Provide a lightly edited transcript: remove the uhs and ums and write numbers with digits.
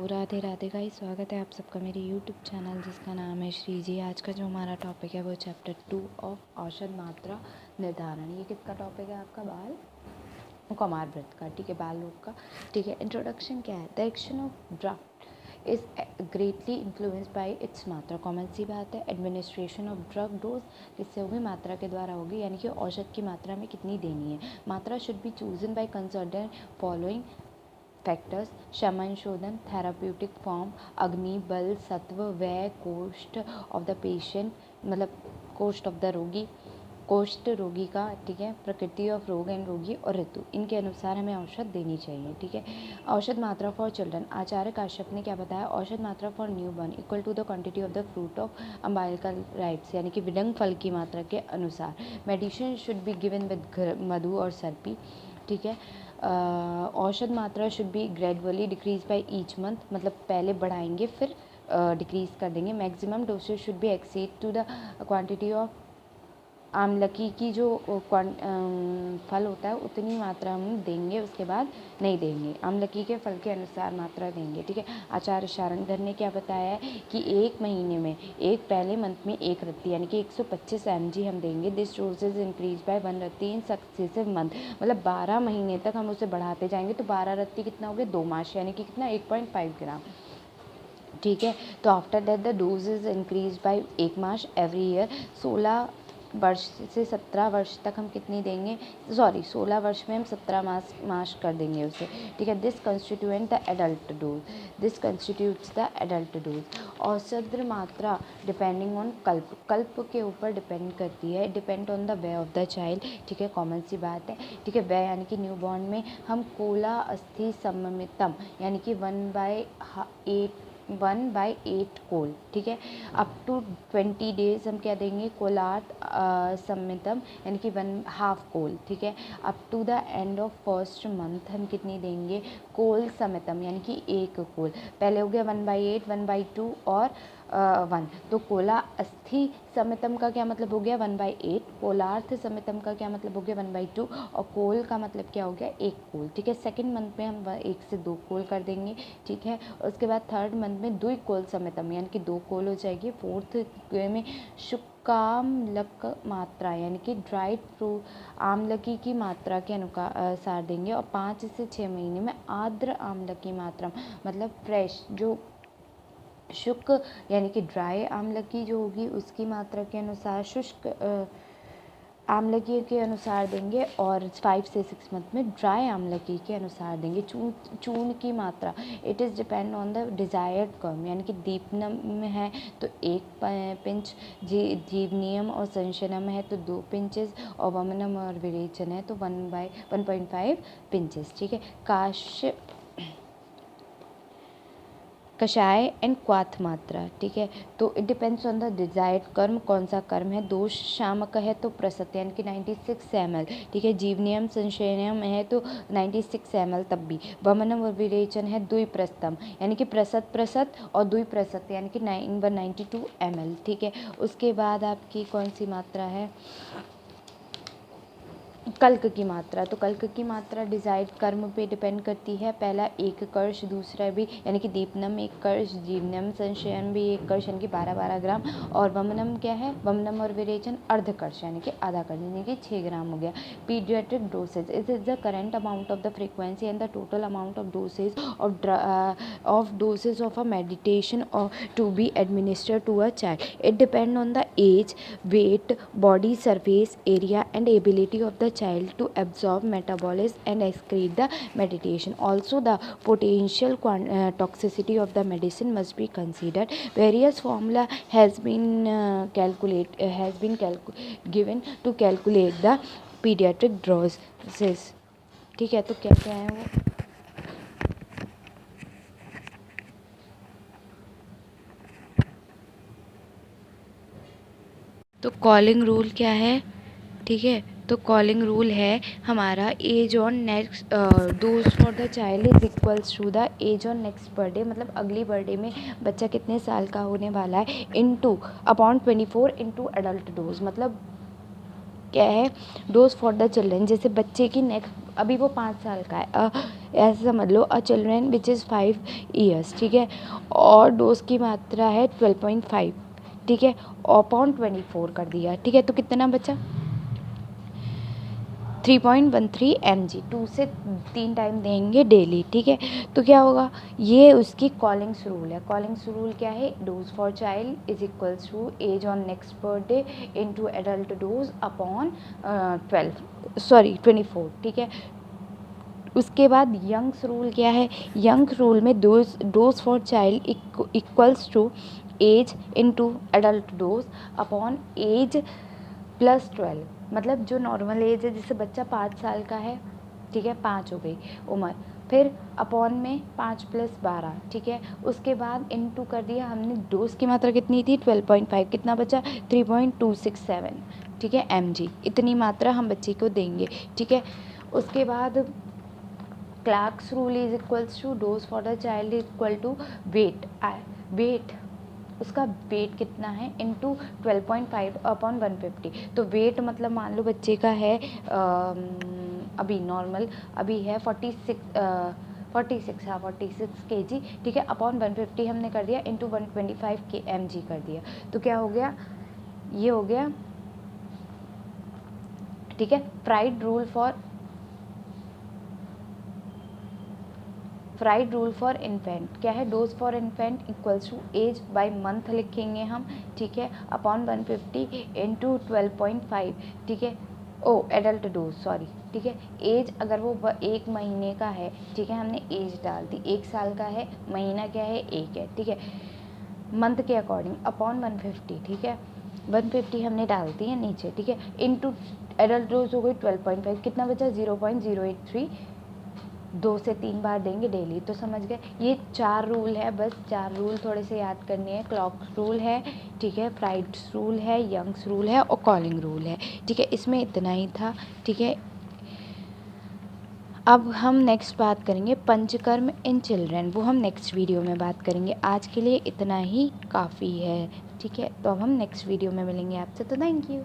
Radhe Radhe guys, स्वागत है आप सबका मेरे यूट्यूब चैनल जिसका नाम है श्री जी। आज का जो हमारा टॉपिक है वो चैप्टर 2 ऑफ औषध मात्रा निर्धारण। ये किसका टॉपिक है? आपका बाल कुमार व्रत का, ठीक है, बाल रोग का, ठीक है। इंट्रोडक्शन क्या है? The action of drug is greatly influenced by it's मात्रा। कॉमन सी बात है, एडमिनिस्ट्रेशन ऑफ ड्रग डोज किससे होगी? मात्रा के द्वारा होगी, यानी कि औषध की मात्रा में कितनी देनी है। मात्रा should be chosen by consider following factors: शमनशोधन, थेराप्यूटिक फॉर्म, अग्नि, बल, सत्व, व्यय, कोष्ठ ऑफ द पेशेंट, मतलब कोष्ठ ऑफ द रोगी, कोष्ठ रोगी का, ठीक है, प्रकृति ऑफ रोग एंड रोगी और ऋतु, इनके अनुसार हमें औषध देनी चाहिए, ठीक है। औषध मात्रा फॉर चिल्ड्रन, आचार्य काश्यप ने क्या बताया? औषध मात्रा for new born equal to the quantity of the fruit of umbilical rights, यानी कि विडंग फल की मात्रा के अनुसार। Medicine should be given with मधु और सर्पी, ठीक है। औषध मात्रा should be gradually decrease by each month, मतलब पहले बढ़ाएंगे फिर डिक्रीज कर देंगे। Maximum dosage should be exceed to the quantity of आमलकी की जो फल होता है उतनी मात्रा हम देंगे, उसके बाद नहीं देंगे। आमलकी के फल के अनुसार मात्रा देंगे, ठीक है। आचार्य शारंगधर ने क्या बताया है कि एक महीने में पहले मंथ में एक रत्ती यानी कि 125 mg हम देंगे। दिस डोजेज इंक्रीज बाय 1 रत्ती इन सक्सेसिव मंथ, मतलब 12 महीने तक हम उसे बढ़ाते जाएंगे। तो 12 रत्ती कितना हो गया? 2 मास, यानी कि कितना? 1.5 ग्राम, ठीक है। तो after that the dose is increase by 1 mass every year. 16 वर्ष से 17 वर्ष तक हम कितनी देंगे? 16 वर्ष में हम 17 मास कर देंगे उसे, ठीक है। This constituent the adult dose, this constitutes the adult dose. औषध मात्रा डिपेंडिंग ऑन कल्प के ऊपर डिपेंड करती है। Depend on the way of the child, ठीक है, कॉमन सी बात है, ठीक है। वे यानी कि न्यू बॉर्न में हम कोला अस्थि सममितम यानी कि 1/8 कोल, ठीक है। अप टू 20 डेज हम क्या देंगे? कोलार्थ सम्मितम यानी कि 1/2 कोल, ठीक है। Up to the end of first month हम कितनी देंगे? कोल समितम यानी कि 1 कोल। पहले हो गया 1/8, 1/2 और 1। तो कोला अस्थि समितम का क्या मतलब हो गया? 1/8। कोलार्थ समितम का क्या मतलब हो गया? 1/2। और कोल का मतलब क्या हो गया? 1 कोल, ठीक है। सेकेंड मंथ में हम 1 से 2 कोल कर देंगे, ठीक है। उसके बाद थर्ड मंथ में 2 कोल समितम यानी कि 2 कोल हो जाएगी। फोर्थ में शुष्काम्लक मात्रा यानी कि ड्राइड फ्रूट आमलकी की मात्रा के अनुसार देंगे। और 5 से 6 महीने में आर्द्र आमलकी मात्रा, मतलब फ्रेश जो शुष्क यानी कि ड्राई आमलकी जो होगी उसकी मात्रा के अनुसार शुष्क आमलकी के अनुसार देंगे। और 5 से 6 मंथ में ड्राई आमलकी के अनुसार देंगे। चूर्ण की मात्रा, it is depend on the desired कर्म, यानी कि दीपनम में है तो 1 पिंच, जीवनियम और संशयनम है तो 2 पिंचेस, और वमनम और विरेचन है तो 1/1.5 पिंचेस, ठीक है। कषाय एंड क्वाथ मात्रा, ठीक है। तो it depends on the desired कर्म, कौन सा कर्म है। दोष शामक है तो प्रसत यानी कि 96 ml, ठीक है। जीवनियम संशयनम है तो 96 ml तब भी। वमनम और विरेचन है द्विप्रस्थम यानी कि प्रसत और द्विप्रसत यानी कि 192 ml, ठीक है। उसके बाद आपकी कौन सी मात्रा है? कल्क की मात्रा। तो कल्क की मात्रा डिजायर्ड कर्म पे डिपेंड करती है। पहला 1 कर्ष, दूसरा भी यानी कि दीपनम 1 कर्ष, जीवनम संशयन भी 1 कर्ष यानी कि 12-12 ग्राम, और वमनम क्या है? वमनम और विरेचन अर्ध कर्ष यानी कि आधा कर्ष यानी कि 6 ग्राम हो गया। Pediatric dosage, it is the current amount of the frequency and the total amount of dosage of a meditation or to be administered to a child. It depend on the age, weight, body surface area and ability of the child to absorb, metabolize and excrete the medication. Also the potential toxicity of the medicine must be considered. Various formula has been given to calculate the pediatric doses, ठीक है। तो क्या क्या है वो? तो calling rule क्या है, ठीक है। तो कॉलिंग रूल है हमारा age on next dose for the child is equals to the age on next birthday, मतलब अगली बर्थडे में बच्चा कितने साल का होने वाला है, into upon 24 into adult dose, मतलब क्या है, डोज फॉर द चिल्ड्रेन, जैसे बच्चे की नेक्स्ट, अभी वो 5 साल का है, ऐसे समझ लो a children which is 5 years, ठीक है, और डोज की मात्रा है 12.5, ठीक है, अपॉन 24 कर दिया, ठीक है, तो कितना बचा 3.13 mg, 2 से 3 टाइम देंगे डेली, ठीक है। तो क्या होगा, ये उसकी कॉलिंग्स रूल है। कॉलिंग्स रूल क्या है, dose for child is equals to age on next birthday into adult dose upon 24, ठीक है। उसके बाद यंग्स रूल क्या है, यंग्स रूल में dose for child equals to age into adult dose upon age plus 12, मतलब जो नॉर्मल एज है, जैसे बच्चा 5 साल का है, ठीक है, 5 हो गई उम्र, फिर अपॉन में 5 + 12, ठीक है, उसके बाद इनटू कर दिया हमने, डोज की मात्रा कितनी थी 12.5, कितना बचा 3.267, ठीक है, mg, इतनी मात्रा हम बच्चे को देंगे, ठीक है। उसके बाद Clark's rule is equals to dose for the child equal to weight, उसका वेट कितना है इनटू 12.5 अपॉन 150, तो वेट मतलब मान लो बच्चे का है अभी नॉर्मल अभी है 46 kg, ठीक है, अपॉन 150 हमने कर दिया इनटू 125 mg कर दिया, तो क्या हो गया, ये हो गया, ठीक है। फ्राइड रूल फॉर इन्फेंट क्या है, dose for infant equals to age by month लिखेंगे हम, ठीक है, अपॉन 150 इनटू 12.5, ठीक है, एडल्ट डोज सॉरी, ठीक है, एज अगर वो 1 महीने का है, ठीक है, हमने एज डाल दी, 1 साल का है, महीना क्या है 1 है, ठीक है, मंथ के अकॉर्डिंग अपॉन 150, ठीक है, 150 हमने डाल दी है नीचे, ठीक है, इनटू एडल्ट डोज हो गई 12.5, कितना बचा 0.083, 2 से 3 बार देंगे डेली, तो समझ गए, ये 4 रूल है, बस 4 रूल थोड़े से याद करने हैं। क्लॉक रूल है, ठीक है, फ्राइड्स रूल है, यंग्स रूल है और कॉलिंग रूल है, ठीक है, इसमें इतना ही था, ठीक है। अब हम नेक्स्ट बात करेंगे पंचकर्म इन चिल्ड्रेन, वो हम नेक्स्ट वीडियो में बात करेंगे, आज के लिए इतना ही काफ़ी है, ठीक है, तो अब हम नेक्स्ट वीडियो में मिलेंगे आपसे, तो थैंक यू।